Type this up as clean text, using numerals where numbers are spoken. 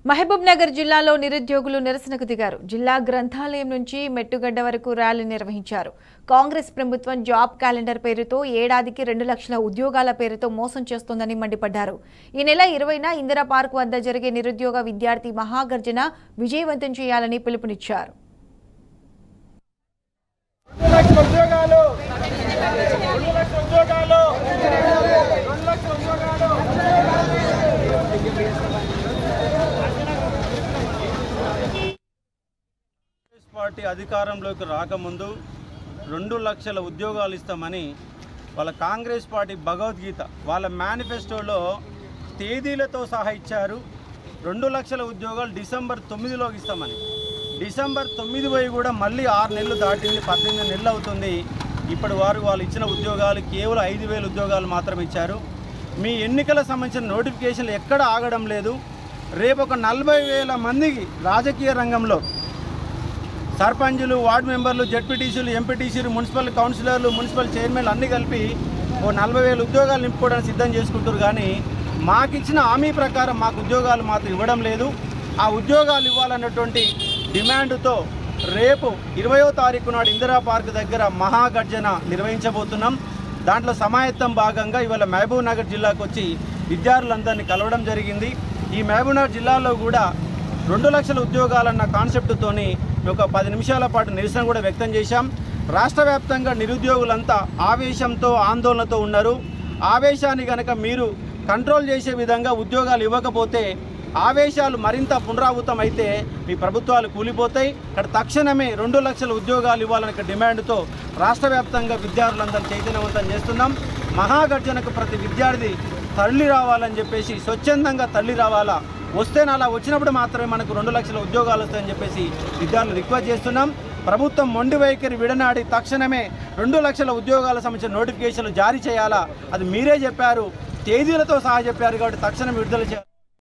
మహబూబ్ నగర్ జిల్లాలో నిరుద్యోగులు నిరసనకు దిగారు. జిల్లా గ్రంథాలయం నుంచి మెట్టుగడ్డ వరకు ర్యాలీ నిర్వహించారు. కాంగ్రెస్ ప్రభుత్వం జాబ్ క్యాలెండర్ పేరుతో ఏడాదికి 2 లక్షల ఉద్యోగాల పేరుతో మోసం చేస్తోందని మండిపడ్డారు. ఈ నెల 20న ఇందిరా పార్క్ వద్ద జరిగే నిరుద్యోగ విద్యార్థి మహాగర్జన విజయవంతం చేయాలని పిలుపునిచ్చారు. పార్టీ అధికారంలోకి రాకముందు 2 లక్షల ఉద్యోగాలు ఇస్తామని వాళ్ళ కాంగ్రెస్ పార్టీ భగవద్గీత వాళ్ళ మేనిఫెస్టోలో తేదీలతో సహా ఇచ్చారు. 2 లక్షల ఉద్యోగాలు డిసెంబర్ 9లోకి ఇస్తామని. డిసెంబర్ 9 పోయి కూడా మళ్ళీ 6 నెలలు దాటింది, 18 నెలలు అవుతుంది. ఇప్పటి వారు వాళ్ళు ఇచ్చిన ఉద్యోగాలు కేవలం 5,000 ఉద్యోగాలు మాత్రమే ఇచ్చారు. మీ ఎన్నికలకు సంబంధించిన నోటిఫికేషన్లు ఎక్కడ ఆగడం లేదు. రేపు ఒక 40,000 మందికి రాజకీయ రంగంలో సర్పంచులు, వార్డు మెంబర్లు, జెడ్పీటీసీలు, ఎంపీటీసీలు, మున్సిపల్ కౌన్సిలర్లు, మున్సిపల్ చైర్మన్లు అన్నీ కలిపి ఓ 40,000 ఉద్యోగాలు నింపుకోవడానికి సిద్ధం చేసుకుంటారు. కానీ మాకిచ్చిన హామీ ప్రకారం మాకు ఉద్యోగాలు మాత్రం ఇవ్వడం లేదు. ఆ ఉద్యోగాలు ఇవ్వాలన్నటువంటి డిమాండ్తో రేపు 20వ తారీఖు నాడు ఇందిరా పార్క్ దగ్గర మహాగర్జన నిర్వహించబోతున్నాం. దాంట్లో సమాయత్తం భాగంగా ఇవాళ మహబూబ్ నగర్ జిల్లాకు వచ్చి విద్యార్థులందరినీ కలవడం జరిగింది. ఈ మహబూబ్ నగర్ జిల్లాలో కూడా 2 లక్షల ఉద్యోగాలన్న కాన్సెప్ట్తోని ఒక 10 నిమిషాల పాటు నిరసన కూడా వ్యక్తం చేశాం. రాష్ట్ర వ్యాప్తంగా నిరుద్యోగులంతా ఆవేశంతో ఆందోళనతో ఉన్నారు. ఆవేశాన్ని కనుక మీరు కంట్రోల్ చేసే విధంగా ఉద్యోగాలు ఇవ్వకపోతే ఆవేశాలు మరింత పునరావృతం అయితే మీ ప్రభుత్వాలు కూలిపోతాయి. ఇక్కడ తక్షణమే 2 లక్షల ఉద్యోగాలు ఇవ్వాలనే డిమాండ్తో రాష్ట్ర వ్యాప్తంగా విద్యార్థులందరూ చైతన్యవంతం చేస్తున్నాం. మహాగర్జనకు ప్రతి విద్యార్థి తరలి రావాలని చెప్పేసి, స్వచ్ఛందంగా తరలి రావాలా, వస్తేనే అలా వచ్చినప్పుడు మాత్రమే మనకు 2 లక్షల ఉద్యోగాలు వస్తాయని చెప్పేసి విద్యార్థులు రిక్వెస్ట్ చేస్తున్నాం. ప్రభుత్వం మొండి వైఖరి విడనాడి తక్షణమే 2 లక్షల ఉద్యోగాల సంబంధించిన నోటిఫికేషన్లు జారీ చేయాలా. అది మీరే చెప్పారు, తేదీలతో సహా చెప్పారు. కాబట్టి తక్షణం విడుదల చేయాలి.